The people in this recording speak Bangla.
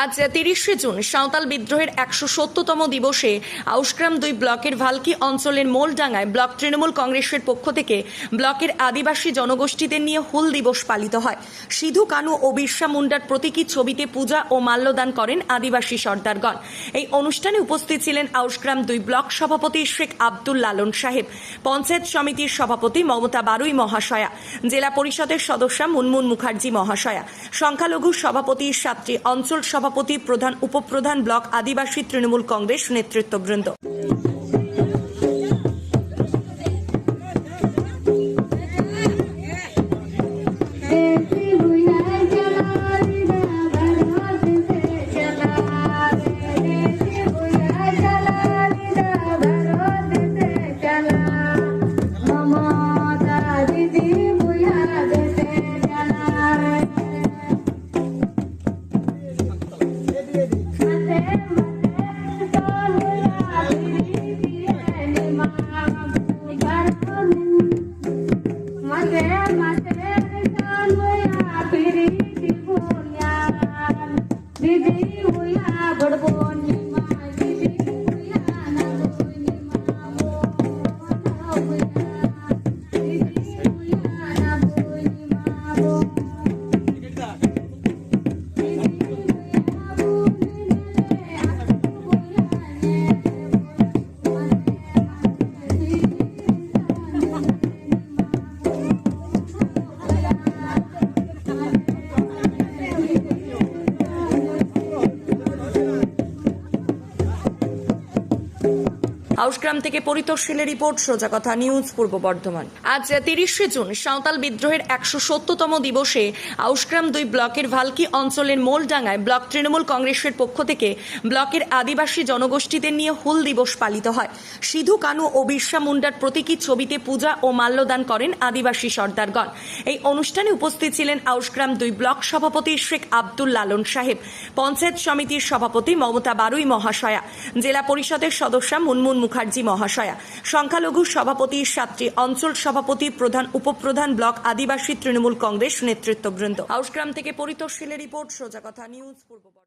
আজ ৩০শে জুন সাঁওতাল বিদ্রোহের ১৭০তম দিবসে আউশগ্রাম ২ ব্লকের ভালকি অঞ্চলের মোলডাঙ্গায় ব্লক তৃণমূল কংগ্রেসের পক্ষ থেকে ব্লকের আদিবাসী জনগোষ্ঠীদের নিয়ে হুল দিবস পালিত হয়। সিধু কানু ও বিরসা মুন্ডার প্রতীকী ছবিতে পূজা ও মাল্যদান করেন আদিবাসী সর্দারগণ। এই অনুষ্ঠানে উপস্থিত ছিলেন আউশগ্রাম ২ ব্লক সভাপতি শেখ আব্দুল লালন সাহেব, পঞ্চায়েত সমিতির সভাপতি মমতা বারুই মহাশয়া, জেলা পরিষদের সদস্যা মুনমুন মুখার্জি মহাশয়া, সংখ্যালঘু সভাপতি সাতটি অঞ্চল সভাপতি, প্রধান উপপ্রধান, ব্লক আদিবাসী তৃণমূল কংগ্রেস নেতৃত্ববৃন্দ। আউশগ্রাম থেকে পরিতোষশীলের রিপোর্ট, সোজা কথা নিউজ, পূর্ব বর্ধমান। আজ ৩০শে জুন সাঁওতাল বিদ্রোহের ১৭০তম দিবসে আউশগ্রাম ২ ব্লকের ভালকি অঞ্চলের মোলডাঙ্গায় ব্লক তৃণমূল কংগ্রেসের পক্ষ থেকে ব্লকের আদিবাসী জনগোষ্ঠীদের নিয়ে হুল দিবস পালিত হয়। সিধু কানু ও বিরসা মুন্ডার প্রতীকী ছবিতে পূজা ও মাল্যদান করেন আদিবাসী সর্দারগণ। এই অনুষ্ঠানে উপস্থিত ছিলেন আউশগ্রাম ২ ব্লক সভাপতি শেখ আব্দুল লালন সাহেব, পঞ্চায়েত সমিতির সভাপতি মমতা বারুই মহাশয়া, জেলা পরিষদের সদস্যা মুনমুন মুখার্জি মহাশয়া, সংখ্যালঘু সভাপতি সাতটি অঞ্চল সভাপতি, প্রধান উপপ্রধান, ব্লক আদিবাসী তৃণমূল কংগ্রেস নেতৃত্ববৃন্দ। আউশগ্রাম থেকে পরিতোষশীলের রিপোর্ট, সোজা কথা নিউজ, পূর্ব।